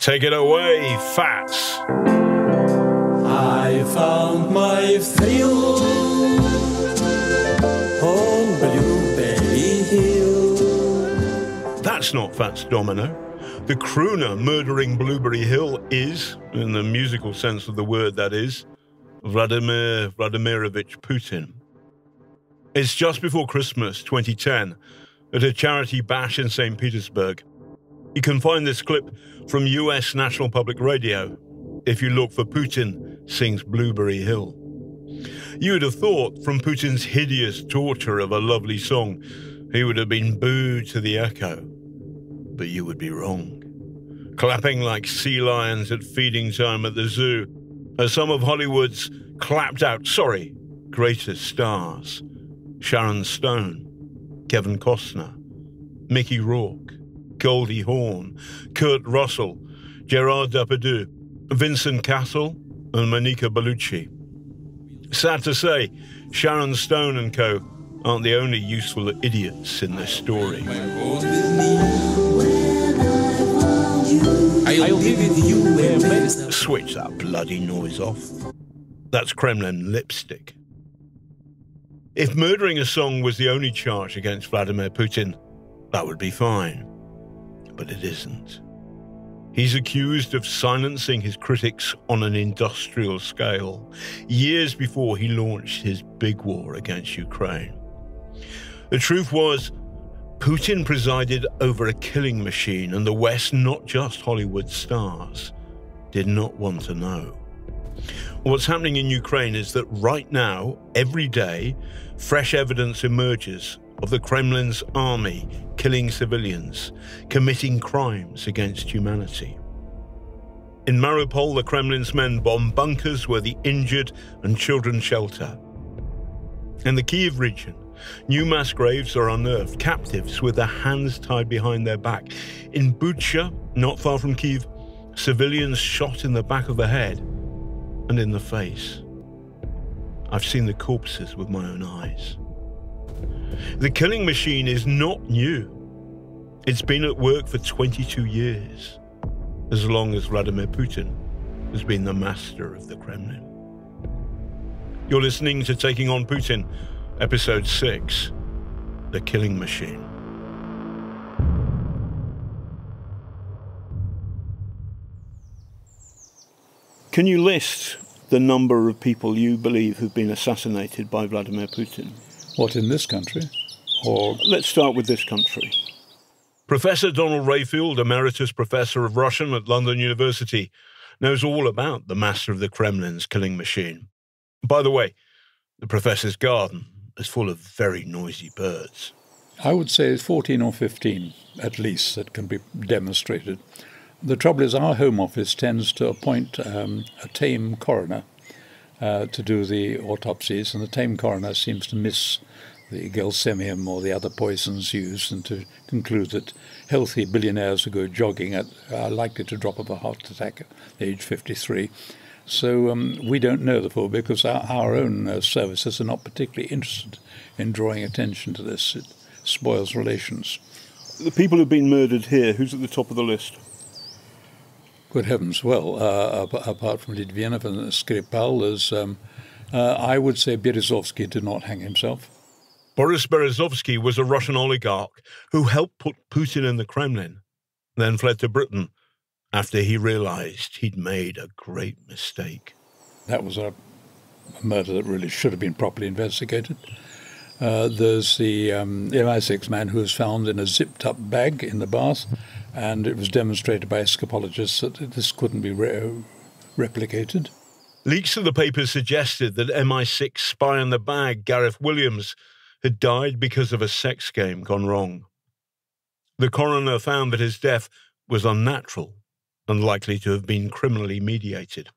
Take it away, Fats. I found my thrill on Blueberry Hill. That's not Fats Domino. The crooner murdering Blueberry Hill is, in the musical sense of the word that is, Vladimir Vladimirovich Putin. It's just before Christmas 2010 at a charity bash in St. Petersburg. You can find this clip from US National Public Radio if you look for Putin sings Blueberry Hill. You would have thought from Putin's hideous torture of a lovely song, he would have been booed to the echo. But you would be wrong. Clapping like sea lions at feeding time at the zoo, as some of Hollywood's clapped out, greatest stars, Sharon Stone, Kevin Costner, Mickey Rourke, Goldie Hawn, Kurt Russell, Gerard Depardieu, Vincent Cassel, and Monica Bellucci. Sad to say, Sharon Stone and co. aren't the only useful idiots in this story. I'll be with you where. Switch that bloody noise off. That's Kremlin lipstick. If murdering a song was the only charge against Vladimir Putin, that would be fine. But it isn't. He's accused of silencing his critics on an industrial scale, years before he launched his big war against Ukraine. The truth was, Putin presided over a killing machine, and the West, not just Hollywood stars, did not want to know. What's happening in Ukraine is that right now, every day, fresh evidence emerges of the Kremlin's army killing civilians, committing crimes against humanity. In Mariupol, the Kremlin's men bomb bunkers where the injured and children shelter. In the Kyiv region, new mass graves are unearthed, captives with their hands tied behind their back. In Bucha, not far from Kyiv, civilians shot in the back of the head and in the face. I've seen the corpses with my own eyes. The killing machine is not new. It's been at work for 22 years, as long as Vladimir Putin has been the master of the Kremlin. You're listening to Taking on Putin, Episode 6, The Killing Machine. Can you list the number of people you believe have been assassinated by Vladimir Putin? What, in this country? Or let's start with this country. Professor Donald Rayfield, Emeritus Professor of Russian at London University, knows all about the master of the Kremlin's killing machine. By the way, the professor's garden is full of very noisy birds. I would say 14 or 15, at least, that can be demonstrated. The trouble is our Home Office tends to appoint a tame coroner to do the autopsies, and the tame coroner seems to miss the gelsemium or the other poisons used, and to conclude that healthy billionaires who go jogging are likely to drop of a heart attack at age 53. So we don't know the full, because our own services are not particularly interested in drawing attention to this. It spoils relations. The people who've been murdered here, who's at the top of the list? Good heavens, well, apart from Litvinov and Skripal, there's, I would say Berezovsky did not hang himself. Boris Berezovsky was a Russian oligarch who helped put Putin in the Kremlin, then fled to Britain after he realized he'd made a great mistake. That was a murder that really should have been properly investigated. There's the MI6 man who was found in a zipped-up bag in the bath, and it was demonstrated by escapologists that this couldn't be replicated. Leaks of the papers suggested that MI6 spy in the bag, Gareth Williams, had died because of a sex game gone wrong. The coroner found that his death was unnatural and likely to have been criminally mediated.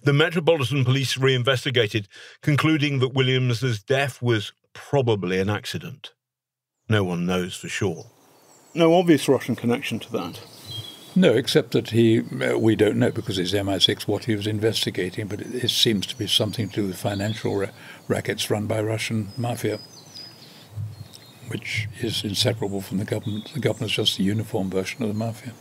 The Metropolitan Police reinvestigated, concluding that Williams's death was probably an accident. No one knows for sure. No obvious Russian connection to that. No, except that we don't know, because it's MI6, what he was investigating, but it seems to be something to do with financial rackets run by Russian mafia, which is inseparable from the government. The government is just the uniform version of the mafia.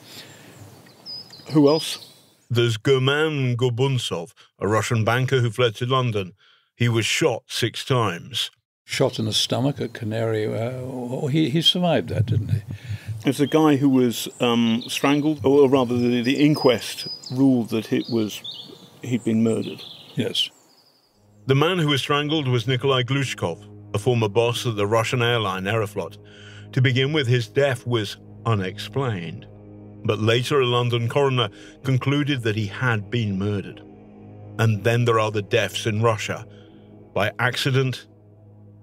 Who else? There's German Gorbunsov, a Russian banker who fled to London. He was shot 6 times. Shot in the stomach at Canary. He survived that, didn't he? There's a guy who was strangled, or rather the inquest ruled that he'd been murdered. Yes. The man who was strangled was Nikolai Glushkov, a former boss of the Russian airline Aeroflot. To begin with, his death was unexplained. But later, a London coroner concluded that he had been murdered. And then there are the deaths in Russia, by accident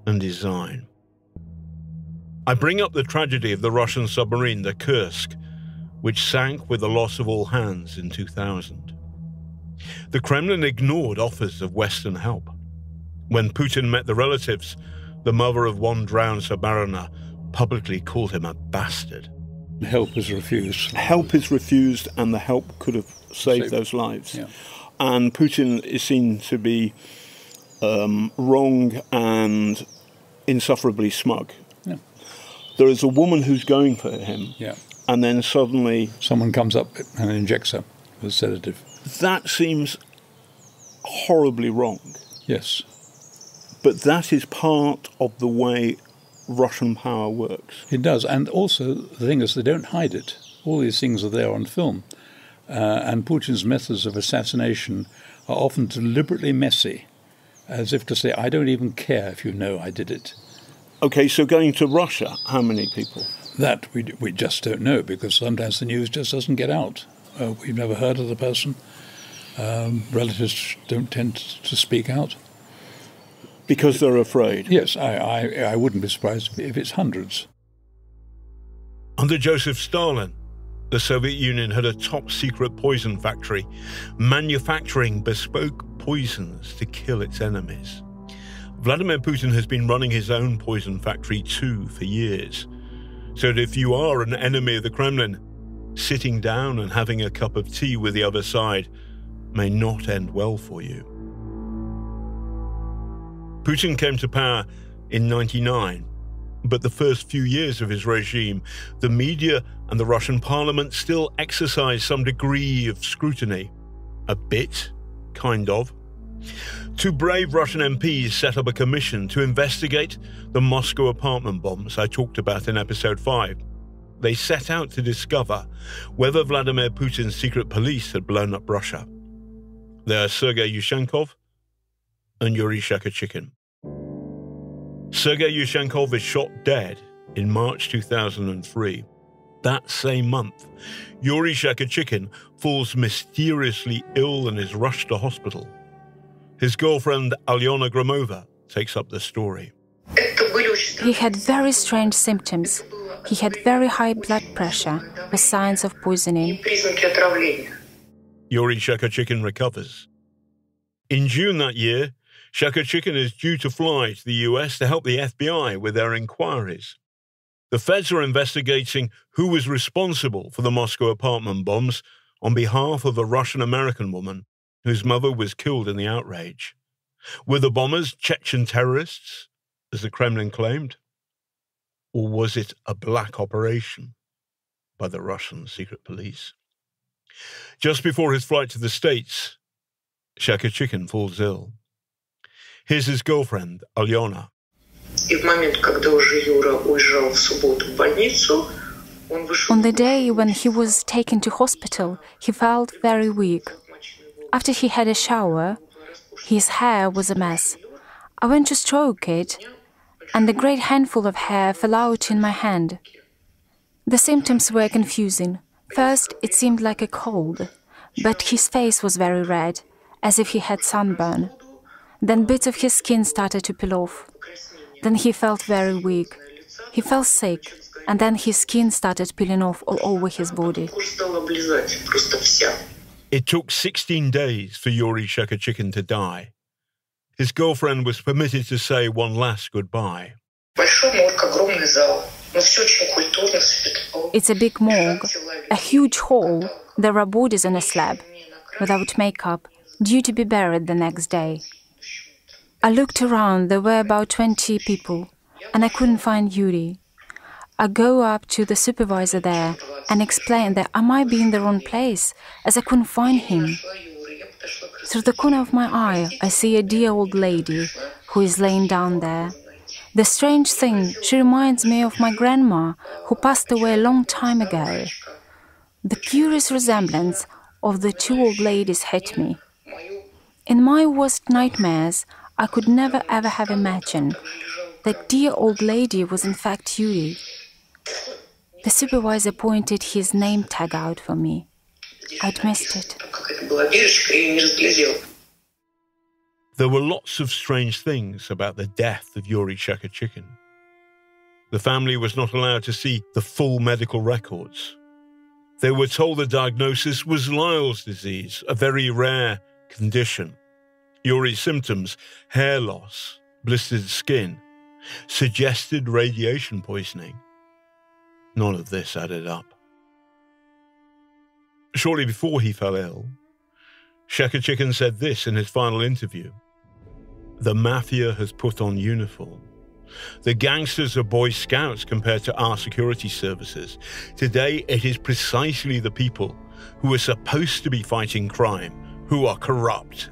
and design. I bring up the tragedy of the Russian submarine, the Kursk, which sank with the loss of all hands in 2000. The Kremlin ignored offers of Western help. When Putin met the relatives, the mother of one drowned submariner publicly called him a bastard. Help is refused. Help is refused, and the help could have saved those lives. Yeah. And Putin is seen to be wrong and insufferably smug. Yeah. There is a woman who's going for him, and then suddenly someone comes up and injects her with a sedative. That seems horribly wrong. Yes. But that is part of the way Russian power works. It does, and also the thing is they don't hide it. All these things are there on film, and Putin's methods of assassination are often deliberately messy, as if to say, I don't even care if you know I did it. Okay, so going to Russia, how many people? That we just don't know, because sometimes the news just doesn't get out. We've never heard of the person. Relatives don't tend to speak out. Because they're afraid? Yes, I wouldn't be surprised if it's hundreds. Under Joseph Stalin, the Soviet Union had a top-secret poison factory, manufacturing bespoke poisons to kill its enemies. Vladimir Putin has been running his own poison factory too for years. So that if you are an enemy of the Kremlin, sitting down and having a cup of tea with the other side may not end well for you. Putin came to power in 1999, but the first few years of his regime, the media and the Russian parliament still exercised some degree of scrutiny. A bit, kind of. 2 brave Russian MPs set up a commission to investigate the Moscow apartment bombs I talked about in episode 5. They set out to discover whether Vladimir Putin's secret police had blown up Russia. They are Sergei Yushchenkov and Yuri Shakachikin. Sergei Yushchenkov is shot dead in March 2003. That same month, Yuri Shakachikin falls mysteriously ill and is rushed to hospital. His girlfriend, Alyona Gromova, takes up the story. He had very strange symptoms. He had very high blood pressure with signs of poisoning. Yuri Shakachikin recovers. In June that year, Shakachikin is due to fly to the US to help the FBI with their inquiries. The feds are investigating who was responsible for the Moscow apartment bombs on behalf of a Russian-American woman whose mother was killed in the outrage. Were the bombers Chechen terrorists, as the Kremlin claimed? Or was it a black operation by the Russian secret police? Just before his flight to the States, Shakachikin falls ill. Here's his girlfriend, Alyona. On the day when he was taken to hospital, he felt very weak. After he had a shower, his hair was a mess. I went to stroke it, and a great handful of hair fell out in my hand. The symptoms were confusing. First, it seemed like a cold, but his face was very red, as if he had sunburn. Then bits of his skin started to peel off. Then he felt very weak. He felt sick, and then his skin started peeling off all over his body. It took 16 days for Yuri Shakachikin to die. His girlfriend was permitted to say one last goodbye. It's a big morgue, a huge hall. There are bodies on a slab, without makeup, due to be buried the next day. I looked around, there were about 20 people, and I couldn't find Yuri. I go up to the supervisor there and explain that I might be in the wrong place, as I couldn't find him. Through the corner of my eye, I see a dear old lady who is laying down there. The strange thing, she reminds me of my grandma, who passed away a long time ago. The curious resemblance of the two old ladies hit me. In my worst nightmares, I could never ever have imagined that dear old lady was in fact Yuri. The supervisor pointed his name tag out for me. I'd missed it. There were lots of strange things about the death of Yuri Shakachikin. The family was not allowed to see the full medical records. They were told the diagnosis was Lyell's disease, a very rare condition. Yuri's symptoms, hair loss, blistered skin, suggested radiation poisoning. None of this added up. Shortly before he fell ill, Shakachikin said this in his final interview: "The mafia has put on uniform. The gangsters are Boy Scouts compared to our security services. Today, it is precisely the people who are supposed to be fighting crime who are corrupt.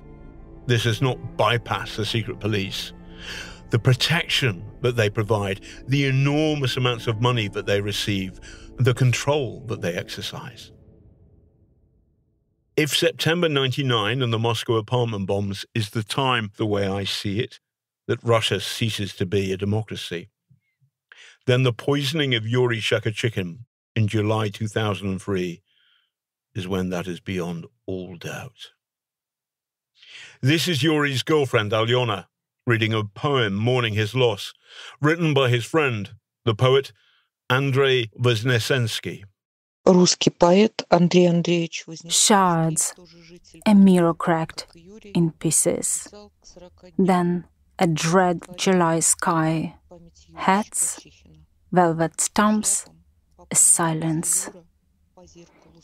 This has not bypassed the secret police. The protection that they provide, the enormous amounts of money that they receive, the control that they exercise." If September 99 and the Moscow apartment bombs is the time, the way I see it, that Russia ceases to be a democracy, then the poisoning of Yuri Shakachikin in July 2003 is when that is beyond all doubt. This is Yuri's girlfriend, Alyona, reading a poem mourning his loss, written by his friend, the poet Andrei Voznesensky. Shards, a mirror cracked in pieces. Then a dread July sky, hats, velvet stumps, a silence.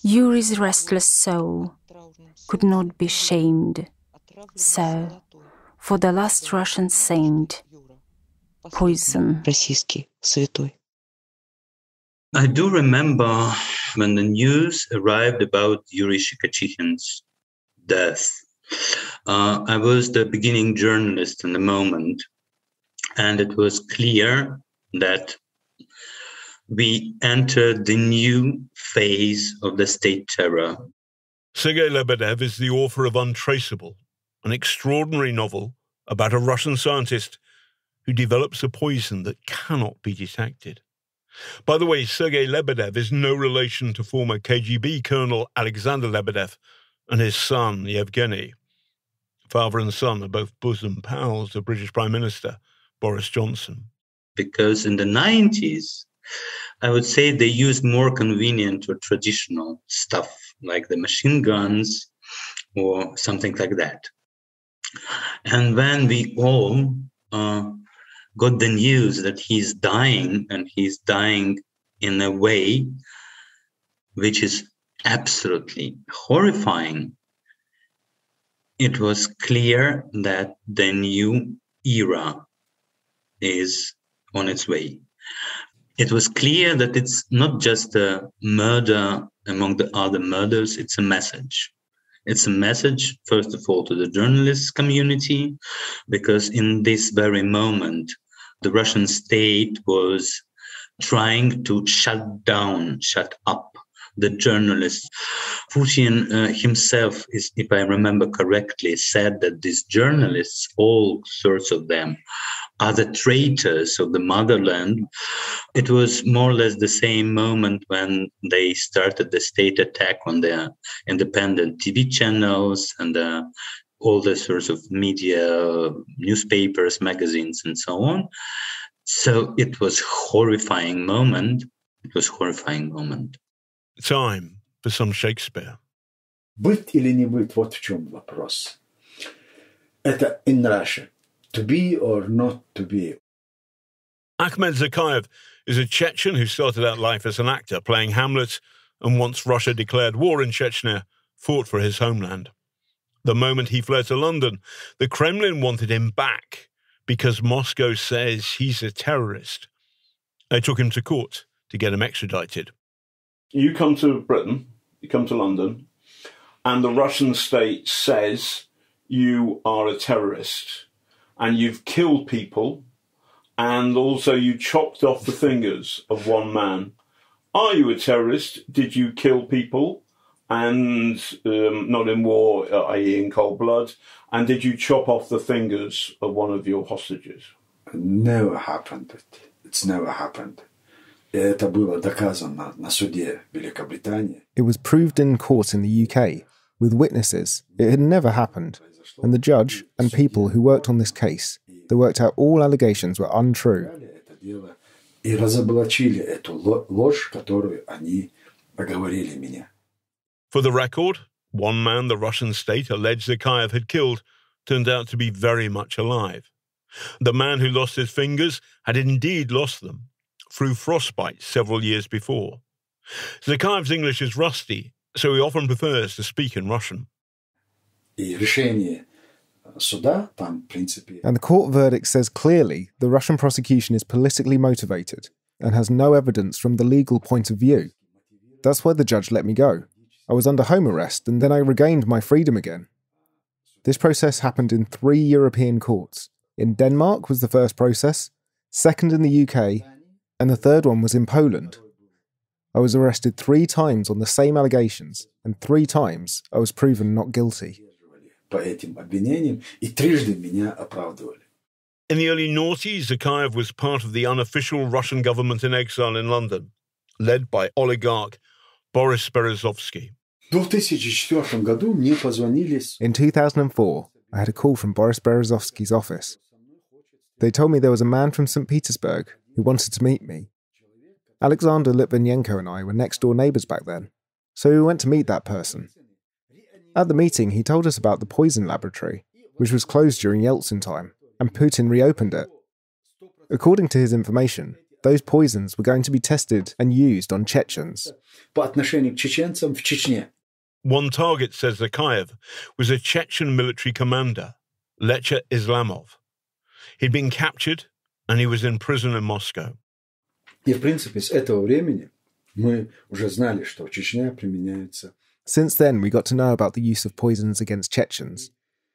Yuri's restless soul could not be shamed. So, for the last Russian saint, poison. I do remember when the news arrived about Yuri Shakachikin's death. I was the beginning journalist in the moment, and it was clear that we entered the new phase of the state terror. Sergei Lebedev is the author of Untraceable, an extraordinary novel about a Russian scientist who develops a poison that cannot be detected. By the way, Sergei Lebedev is no relation to former KGB Colonel Alexander Lebedev and his son, Yevgeny. Father and son are both bosom pals of British Prime Minister Boris Johnson. Because in the 90s, I would say they used more convenient or traditional stuff, like the machine guns or something like that. And when we all got the news that he's dying, and he's dying in a way which is absolutely horrifying, it was clear that the new era is on its way. It was clear that it's not just a murder among the other murders, it's a message. It's a message, first of all, to the journalist community, because in this very moment, the Russian state was trying to shut up the journalists. Putin himself, if I remember correctly, said that these journalists, all sorts of them, are the traitors of the motherland. It was more or less the same moment when they started the state attack on the independent TV channels and all the sorts of media, newspapers, magazines, and so on. So it was horrifying moment. Time for some Shakespeare. Быть или не быть, вот в чем вопрос. Это in Russia. To be or not to be. Akhmet Zakayev is a Chechen who started out life as an actor, playing Hamlet, and once Russia declared war in Chechnya, fought for his homeland. The moment he fled to London, the Kremlin wanted him back because Moscow says he's a terrorist. They took him to court, to get him extradited. You come to Britain, you come to London, and the Russian state says you are a terrorist and you've killed people and also you chopped off the fingers of one man. Are you a terrorist? Did you kill people? And not in war, i.e. in cold blood? And did you chop off the fingers of one of your hostages? Never happened. It's never happened. Это было доказано на суде Великобритании. It was proved in court in the UK, with witnesses. It had never happened. And the judge and people who worked on this case, they worked out all allegations were untrue. И разоблачили эту ложь, которую они оговорили меня. For the record, one man the Russian state alleged Kyiv had killed turned out to be very much alive. The man who lost his fingers had indeed lost them through frostbite several years before. Kyiv's English is rusty, so he often prefers to speak in Russian. И решение суда там, в принципе... And the court verdict says clearly the Russian prosecution is politically motivated and has no evidence from the legal point of view. That's why the judge let me go. I was under home arrest and then I regained my freedom again. This process happened in 3 European courts. In Denmark was the first process, second in the UK, and the third one was in Poland. I was arrested 3 times on the same allegations, and 3 times I was proven not guilty. По этим обвинениям, и трижды меня оправдывали. In the early noughties, Kyiv was part of the unofficial Russian government in exile in London, led by oligarch Boris Berezovsky. В 2004 году мне позвонили... In 2004, I had a call from Boris Berezovsky's office. They told me there was a man from St. Petersburg who wanted to meet me. Alexander Litvinenko and I were next-door neighbours back then, so we went to meet that person. At the meeting, he told us about the poison laboratory, which was closed during Yeltsin time, and Putin reopened it. According to his information, those poisons were going to be tested and used on Chechens. По отношению к чеченцам в Чечне. One target, says Kyiv, was a Chechen military commander, Lecha Islamov. He'd been captured and he was in prison in Moscow. И, в принципе, с этого времени мы уже знали, что в Чечне применяется. Since then, we got to know about the use of poisons against Chechens.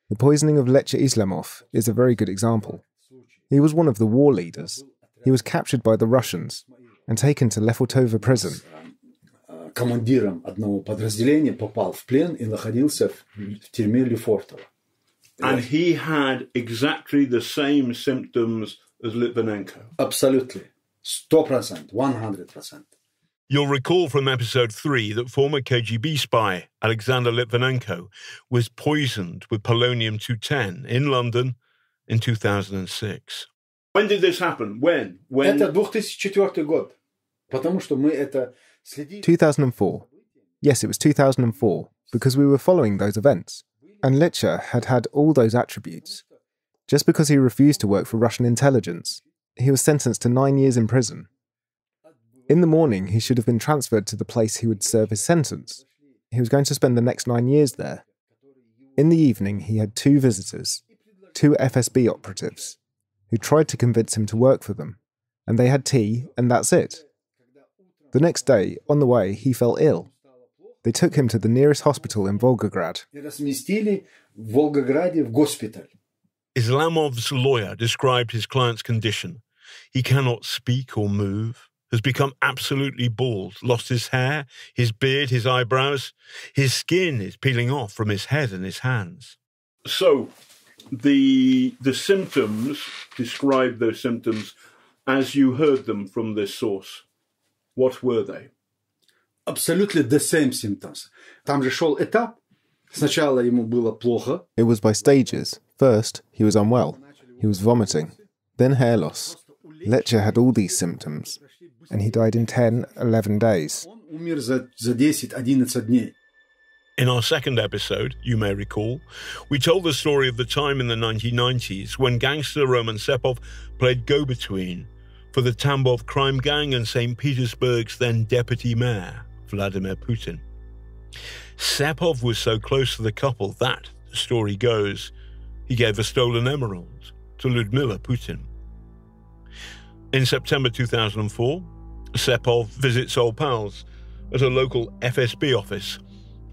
The poisoning of Lecha Islamov is a very good example. He was one of the war leaders. He was captured by the Russians and taken to Lefortovo prison. Командиром одного подразделения попал в плен и находился в тюрьме Лефортово. And he had exactly the same symptoms as Litvinenko. Absolutely. 100%, 100%. You'll recall from episode 3 that former KGB spy Alexander Litvinenko was poisoned with polonium-210 in London in 2006. When did this happen? When? Это 2004 год. Потому что мы это следили... 2004. Yes, it was 2004, because we were following those events. And Lecha had had all those attributes. Just because he refused to work for Russian intelligence, he was sentenced to 9 years in prison. In the morning, he should have been transferred to the place he would serve his sentence. He was going to spend the next 9 years there. In the evening, he had 2 visitors, 2 FSB operatives, who tried to convince him to work for them, and they had tea, and that's it. The next day, on the way, he fell ill. They took him to the nearest hospital in Volgograd. Разместили в Волгограде в госпиталь. Islamov's lawyer described his client's condition. He cannot speak or move, has become absolutely bald, lost his hair, his beard, his eyebrows. His skin is peeling off from his head and his hands. So, the symptoms, describe those symptoms as you heard them from this source. What were they? Absolutely the same symptoms. Там же шел этап. Сначала ему было плохо. It was by stages. First, he was unwell. He was vomiting. Then hair loss. Lecha had all these symptoms. And he died in 10, 11 days. Он умер за 10-11 дней. In our second episode, you may recall, we told the story of the time in the 1990s when gangster Roman Sepov played go-between for the Tambov crime gang and St. Petersburg's then deputy mayor, Vladimir Putin. Sepov was so close to the couple that, the story goes, he gave a stolen emerald to Lyudmila Putin. In September 2004, Sepov visits old pals at a local FSB office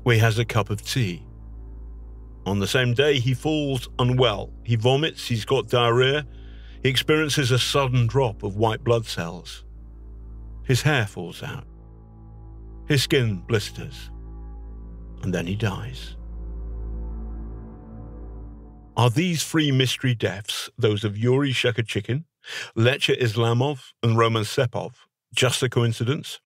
where he has a cup of tea. On the same day, he falls unwell. He vomits, he's got diarrhea, he experiences a sudden drop of white blood cells. His hair falls out. His skin blisters. And then he dies. Are these three mystery deaths, those of Yuri Shekharchikin, Lecha Islamov, and Roman Sepov, just a coincidence?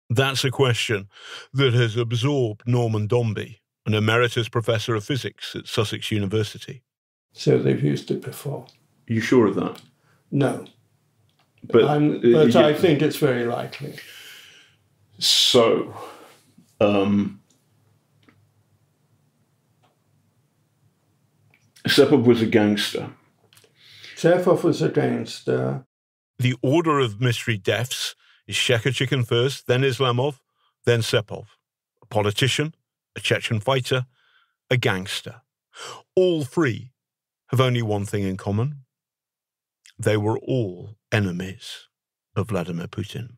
That's a question that has absorbed Norman Dombey, an emeritus professor of physics at Sussex University. So they've used it before? Are you sure of that? No. But I think it's very likely. So, Sepov was a gangster. Sepov was a gangster. The order of mystery deaths is Shekharchikin first, then Islamov, then Sepov. A politician, a Chechen fighter, a gangster. All three have only one thing in common. They were all enemies of Vladimir Putin.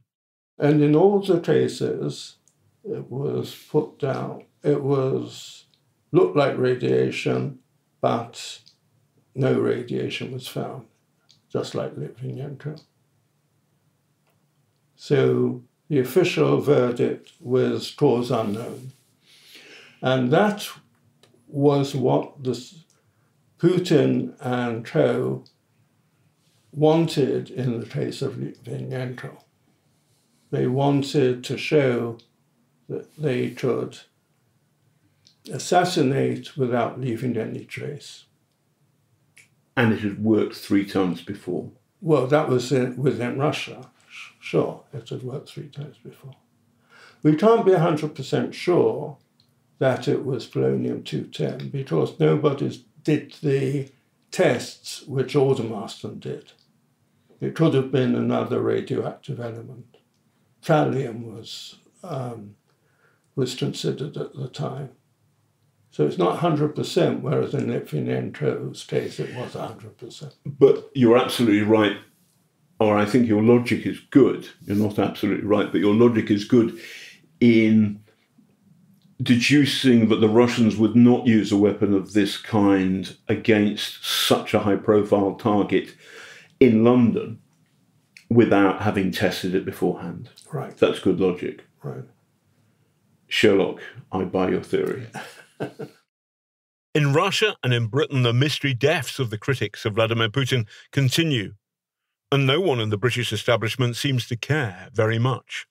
And in all the cases, it was put down, looked like radiation, but no radiation was found, just like Litvinenko. So the official verdict was cause unknown. And that was what Putin and co wanted in the case of Litvinenko. They wanted to show that they could assassinate without leaving any trace. And it had worked 3 times before. Well, that was within Russia. Sure, it had worked 3 times before. We can't be 100% sure that it was polonium-210 because nobody did the tests which Aldermaston did. It could have been another radioactive element. Thallium was considered at the time. So it's not 100%, whereas in Litvinenko's case it was 100%. But you're absolutely right, or I think your logic is good. You're not absolutely right, but your logic is good in deducing that the Russians would not use a weapon of this kind against such a high-profile target in London without having tested it beforehand. Right. That's good logic. Right. Sherlock, I buy your theory. In Russia and in Britain, the mystery deaths of the critics of Vladimir Putin continue, and no one in the British establishment seems to care very much.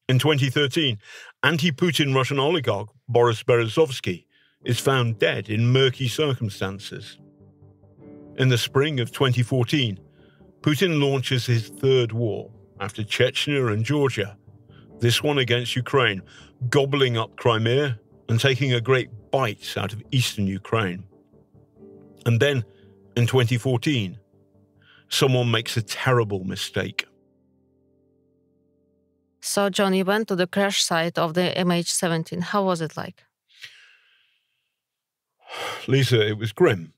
In 2013, anti-Putin Russian oligarch Boris Berezovsky is found dead in murky circumstances. In the spring of 2014, Putin launches his third war after Chechnya and Georgia, this one against Ukraine, gobbling up Crimea and taking a great bite out of eastern Ukraine. And then, in 2014, someone makes a terrible mistake. So, John, you went to the crash site of the MH17. How was it like? Lisa, it was grim.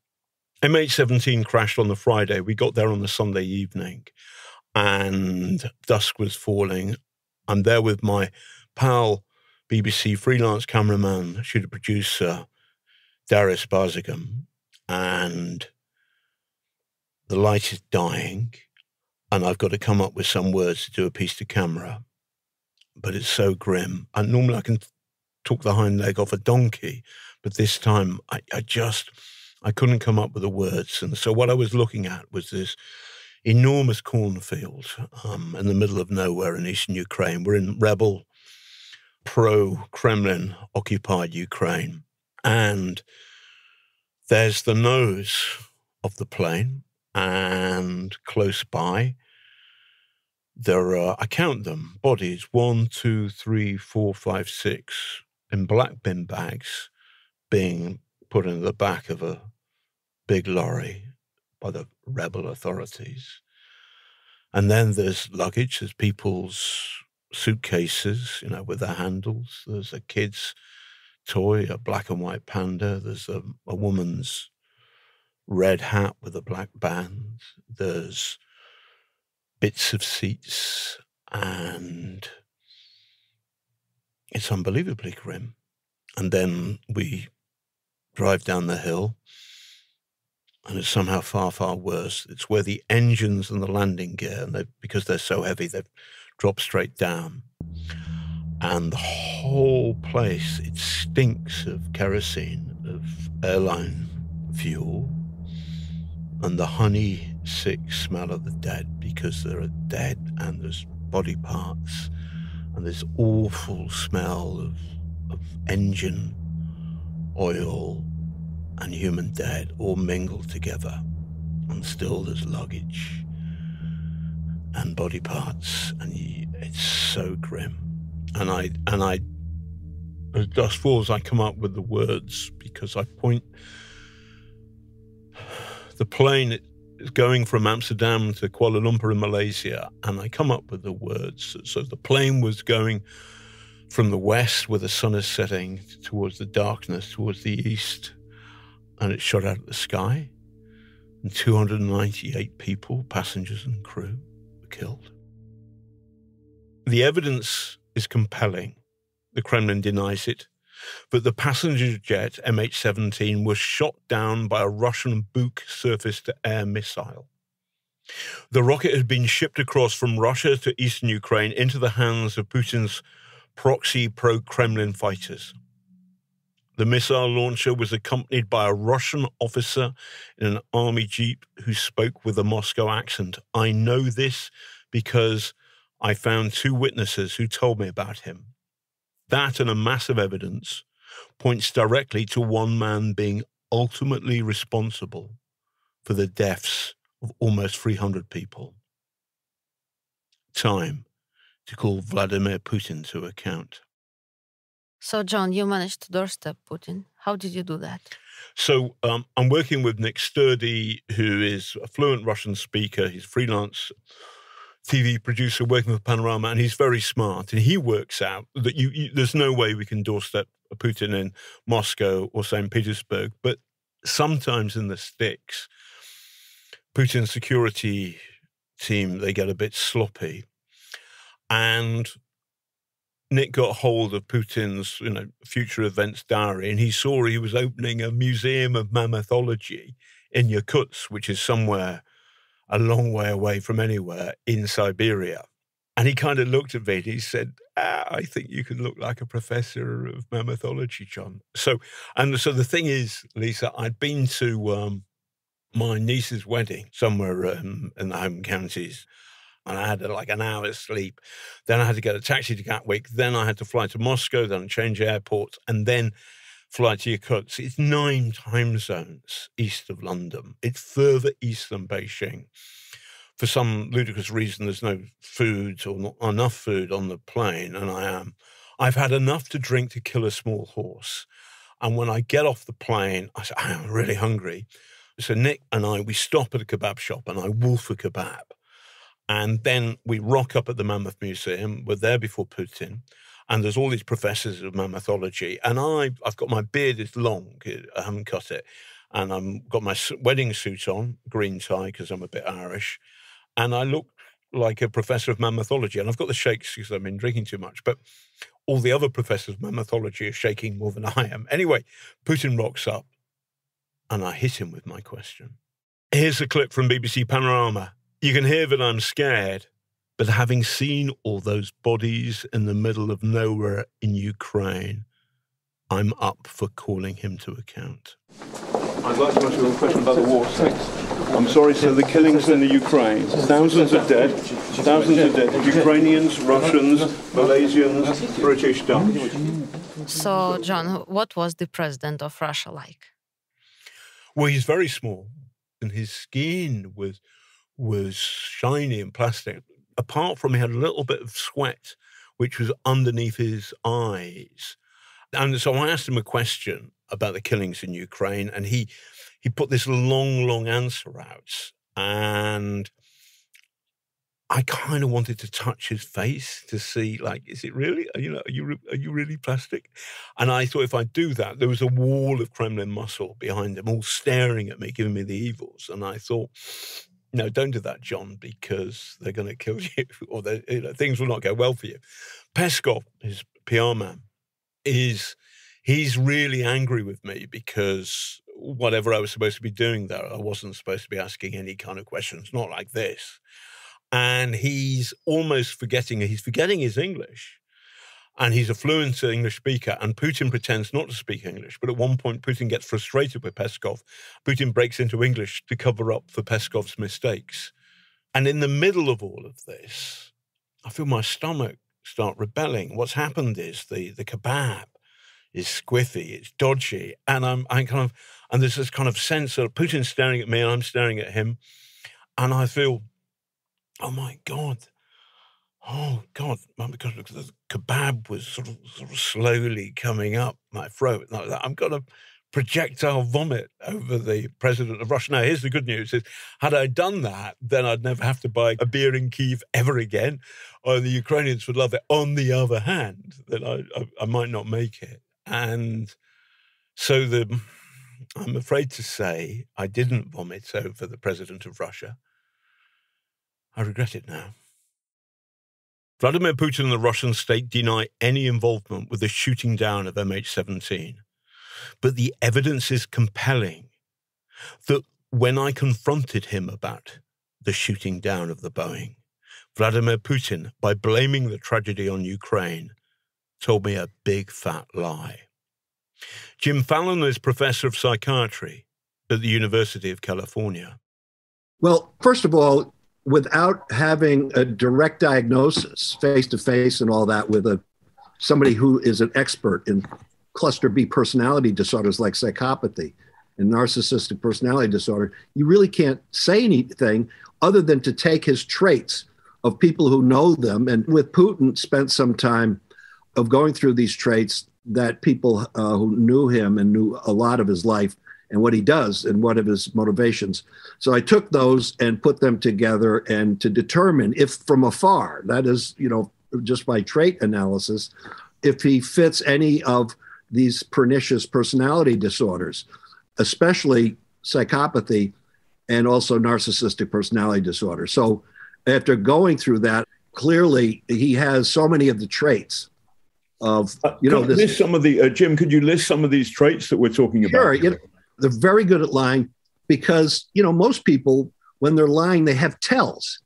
MH17 crashed on the Friday. We got there on the Sunday evening, and dusk was falling. I'm there with my pal, BBC freelance cameraman, shooter producer, Darius Barzigam, and the light is dying, and I've got to come up with some words to do a piece to camera. But it's so grim. And normally I can talk the hind leg off a donkey, but this time I couldn't come up with the words. And so what I was looking at was this enormous cornfield in the middle of nowhere in eastern Ukraine. We're in rebel, pro-Kremlin occupied Ukraine. And there's the nose of the plane, and close by, there are, I count them, bodies, 1, 2, 3, 4, 5, 6, in black bin bags being put in the back of a big lorry by the rebel authorities. And then there's luggage, there's people's suitcases, with their handles. There's a kid's toy, a black and white panda. There's a woman's red hat with a black band. There's bits of seats, And it's unbelievably grim. And then we drive down the hill, and it's somehow far, far worse. It's where the engines and the landing gear, and because they're so heavy, they've dropped straight down. And the whole place, it stinks of kerosene, of airline fuel, and the honey-sick smell of the dead, because there are dead and there's body parts, and this awful smell of engine oil and human dead all mingled together. And still there's luggage and body parts, and it's so grim. And I, as dusk falls, I come up with the words, because I point. The plane is going from Amsterdam to Kuala Lumpur in Malaysia, and I come up with the words. So the plane was going from the west, where the sun is setting, towards the darkness, towards the east, and it shot out of the sky, and 298 people, passengers and crew, were killed. The evidence is compelling. The Kremlin denies it, but the passenger jet MH17 was shot down by a Russian Buk surface-to-air missile. The rocket had been shipped across from Russia to eastern Ukraine into the hands of Putin's proxy pro-Kremlin fighters. The missile launcher was accompanied by a Russian officer in an army jeep who spoke with a Moscow accent. I know this because I found 2 witnesses who told me about him. That and a massive evidence points directly to one man being ultimately responsible for the deaths of almost 300 people. Time to call Vladimir Putin to account. So, John, you managed to doorstep Putin. How did you do that? So I'm working with Nick Sturdy, who is a fluent Russian speaker. He's a freelance TV producer working with Panorama, and he's very smart. And he works out that there's no way we can doorstep Putin in Moscow or St. Petersburg. But sometimes in the sticks, Putin's security team, they get a bit sloppy. And Nick got hold of Putin's, future events diary, and he saw he was opening a museum of mammothology in Yakutsk, which is somewhere a long way away from anywhere in Siberia. And he kind of looked at me and he said, I think you can look like a professor of mammothology, John. So the thing is, Lisa, I'd been to my niece's wedding somewhere in the home counties, and I had like an hour's sleep. Then I had to get a taxi to Gatwick. Then I had to fly to Moscow, then change airports, and then fly to Yakutsk. It's 9 time zones east of London. It's further east than Beijing. For some ludicrous reason, there's no food or not enough food on the plane, and I've had enough to drink to kill a small horse. And when I get off the plane, I say, I'm really hungry. So Nick and we stop at a kebab shop, and I wolf a kebab. And then we rock up at the Mammoth Museum. We're there before Putin. And there's all these professors of mammothology. And I've got my beard is long. I haven't cut it. And I've got my wedding suit on, green tie, because I'm a bit Irish. And I look like a professor of mammothology. And I've got the shakes because I've been drinking too much. But all the other professors of mammothology are shaking more than I am. Anyway, Putin rocks up. And I hit him with my question. Here's a clip from BBC Panorama. You can hear that I'm scared, but having seen all those bodies in the middle of nowhere in Ukraine, I'm up for calling him to account. I'd like to ask you a question about the war, thanks. I'm sorry, sir, the killings in the Ukraine. Thousands are dead. Ukrainians, Russians, Malaysians, British, Dutch. So, John, what was the president of Russia like? Well, he's very small, and his skin was shiny and plastic. Apart from he had a little bit of sweat, which was underneath his eyes. And so I asked him a question about the killings in Ukraine, and he put this long answer out. And I kind of wanted to touch his face to see, like, is it really, are you really plastic? And I thought if I do that, there was a wall of Kremlin muscle behind him, all staring at me, giving me the evils. And I thought, no, don't do that, John, because they're going to kill you, or things will not go well for you. Peskov, his PR man, he's really angry with me because whatever I was supposed to be doing there, I wasn't supposed to be asking any kind of questions, not like this. And he's almost forgetting his English. And he's a fluent English speaker, and Putin pretends not to speak English. But at one point, Putin gets frustrated with Peskov. Putin breaks into English to cover up for Peskov's mistakes. And in the middle of all of this, I feel my stomach start rebelling. What's happened is the kebab is squiffy, it's dodgy, and and there's this kind of sense of Putin's staring at me and I'm staring at him, and I feel, oh my God, because the kebab was sort of slowly coming up my throat. I'm going to projectile vomit over the president of Russia. Now, here's the good news: is had I done that, then I'd never have to buy a beer in Kyiv ever again, or the Ukrainians would love it. On the other hand, then I might not make it. And so I'm afraid to say I didn't vomit over the president of Russia. I regret it now. Vladimir Putin and the Russian state deny any involvement with the shooting down of MH17. But the evidence is compelling that when I confronted him about the shooting down of the Boeing, Vladimir Putin, by blaming the tragedy on Ukraine, told me a big fat lie. Jim Fallon is professor of psychiatry at the University of California. Well, first of all, without having a direct diagnosis, face-to-face and all that, with somebody who is an expert in cluster B personality disorders like psychopathy and narcissistic personality disorder, you really can't say anything other than to take his traits of people who know them. And with Putin, spent some time of going through these traits that people who knew him and knew a lot of his life and what he does and what of his motivations. So I took those and put them together, and to determine if from afar, that is, just by trait analysis, if he fits any of these pernicious personality disorders, especially psychopathy and also narcissistic personality disorder. So after going through that, clearly he has so many of the traits of, list some of the, Jim, could you list some of these traits that we're talking about? Sure. They're very good at lying because, most people, when they're lying, they have tells,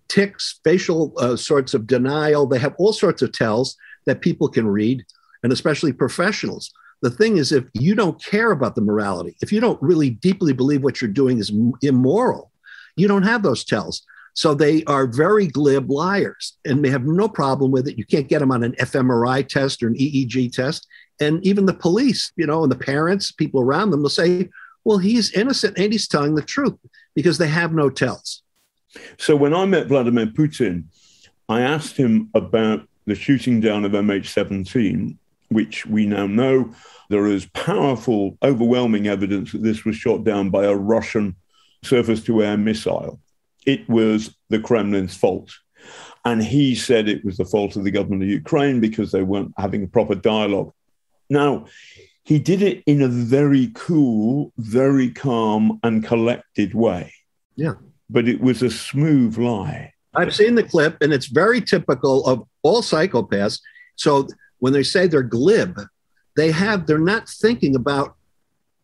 tics, facial sorts of denial. They have all sorts of tells that people can read, and especially professionals. The thing is, if you don't care about the morality, if you don't really deeply believe what you're doing is immoral, you don't have those tells. So they are very glib liars, and they have no problem with it. You can't get them on an fMRI test or an EEG test. And even the police, and the parents, people around them will say, well, he's innocent and he's telling the truth, because they have no tells. So when I met Vladimir Putin, I asked him about the shooting down of MH17, which we now know there is powerful, overwhelming evidence that this was shot down by a Russian surface-to-air missile. It was the Kremlin's fault. And he said it was the fault of the government of Ukraine because they weren't having a proper dialogue. Now, he did it in a very cool, very calm and collected way. Yeah. But it was a smooth lie. I've seen the clip, and it's very typical of all psychopaths. So when they say they're glib, they're not thinking about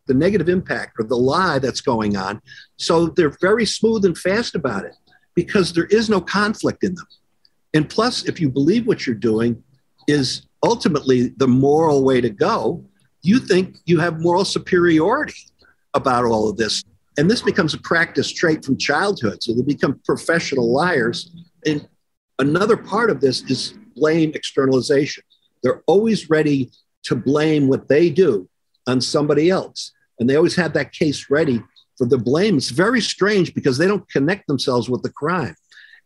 the negative impact or the lie that's going on. So they're very smooth and fast about it because there is no conflict in them. And plus, if you believe what you're doing is ultimately the moral way to go, you think you have moral superiority about all of this. And this becomes a practice trait from childhood. So they become professional liars. And another part of this is blame externalization. They're always ready to blame what they do on somebody else. And they always have that case ready for the blame. It's very strange because they don't connect themselves with the crime.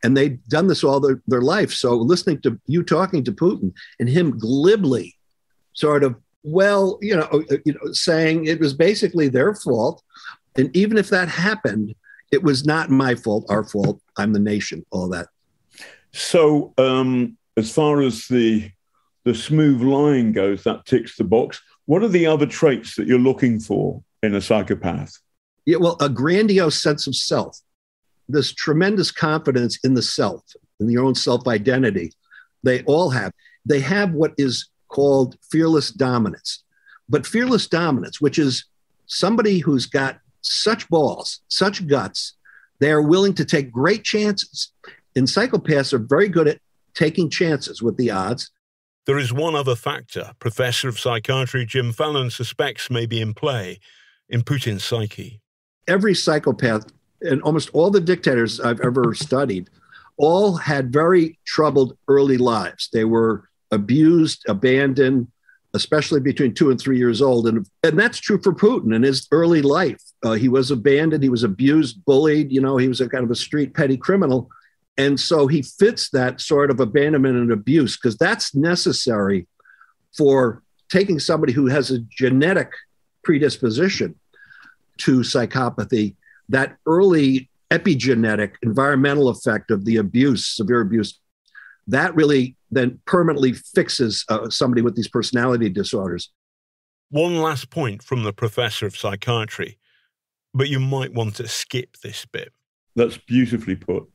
And they've done this all their life. So listening to you talking to Putin and him glibly sort of, saying it was basically their fault. And even if that happened, it was not my fault, our fault. I'm the nation, all that. So as far as the smooth lying goes, that ticks the box. What are the other traits that you're looking for in a psychopath? Yeah, well, a grandiose sense of self. this tremendous confidence in the self, in your own self-identity. They all have. They have what is called fearless dominance. But fearless dominance, which is somebody who's got such balls, such guts, they are willing to take great chances. And psychopaths are very good at taking chances with the odds. There is one other factor Professor of Psychiatry Jim Fallon suspects may be in play in Putin's psyche. Every psychopath and almost all the dictators I've ever studied all had very troubled early lives. They were abused, abandoned, especially between 2 and 3 years old. And that's true for Putin in his early life. He was abandoned, he was abused, bullied, he was a kind of a street petty criminal. And so he fits that sort of abandonment and abuse because that's necessary for taking somebody who has a genetic predisposition to psychopathy, that early epigenetic environmental effect of the abuse, severe abuse, that really then permanently fixes somebody with these personality disorders. One last point from the Professor of Psychiatry, but you might want to skip this bit. That's beautifully put.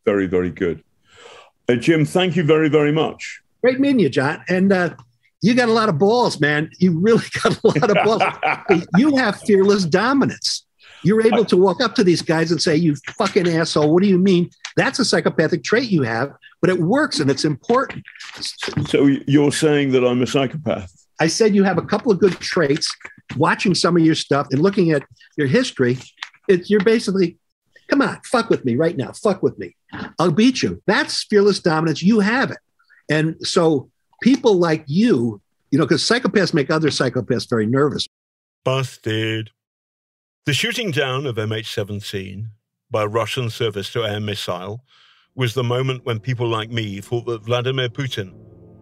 Very, very good. Jim, thank you very, very much. Great meeting you, John. And you got a lot of balls, man. You really got a lot of balls. You have fearless dominance. You're able to walk up to these guys and say, you fucking asshole, what do you mean? That's a psychopathic trait you have, but it works and it's important. So you're saying that I'm a psychopath? I said you have a couple of good traits. Watching some of your stuff and looking at your history, you're basically, come on, fuck with me right now. Fuck with me. I'll beat you. That's fearless dominance. You have it. And so people like you, because psychopaths make other psychopaths very nervous. Busted. The shooting down of MH17 by a Russian surface-to-air missile was the moment when people like me thought that Vladimir Putin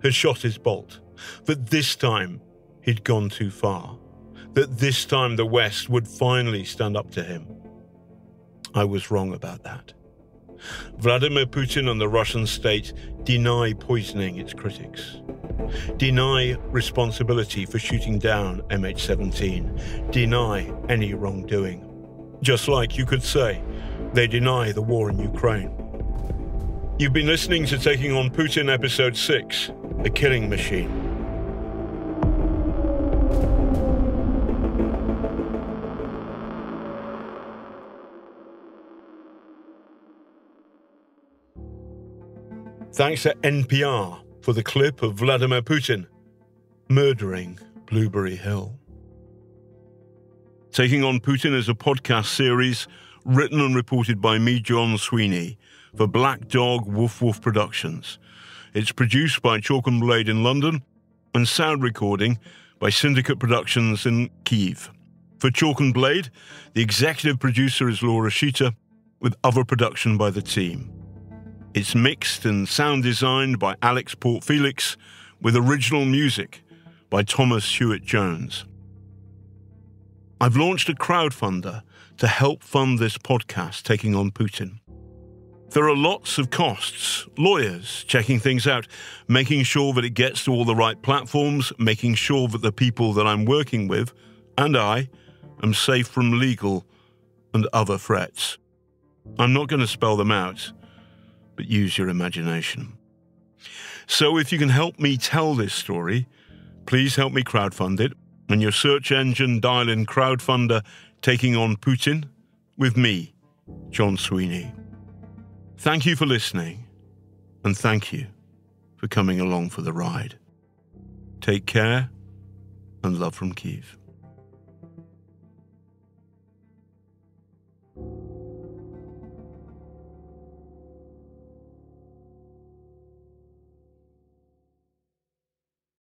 had shot his bolt, that this time he'd gone too far, that this time the West would finally stand up to him. I was wrong about that. Vladimir Putin and the Russian state deny poisoning its critics, deny responsibility for shooting down MH17, deny any wrongdoing. Just like you could say they deny the war in Ukraine. You've been listening to Taking on Putin Episode 6, The Killing Machine. Thanks to NPR for the clip of Vladimir Putin murdering Blueberry Hill. Taking on Putin is a podcast series written and reported by me, John Sweeney, for Black Dog Woof Woof Productions. It's produced by Chalk and Blade in London and sound recording by Syndicate Productions in Kyiv. For Chalk and Blade, the executive producer is Laura Sheeter, with other production by the team. It's mixed and sound designed by Alex Port-Felix, with original music by Thomas Hewitt-Jones. I've launched a crowdfunder to help fund this podcast, Taking on Putin. There are lots of costs, lawyers checking things out, making sure that it gets to all the right platforms, making sure that the people that I'm working with, and I, am safe from legal and other threats. I'm not going to spell them out, but use your imagination. So if you can help me tell this story, please help me crowdfund it. In your search engine, dial in crowdfunder Taking on Putin with me, John Sweeney. Thank you for listening, and thank you for coming along for the ride. Take care, and love from Kyiv.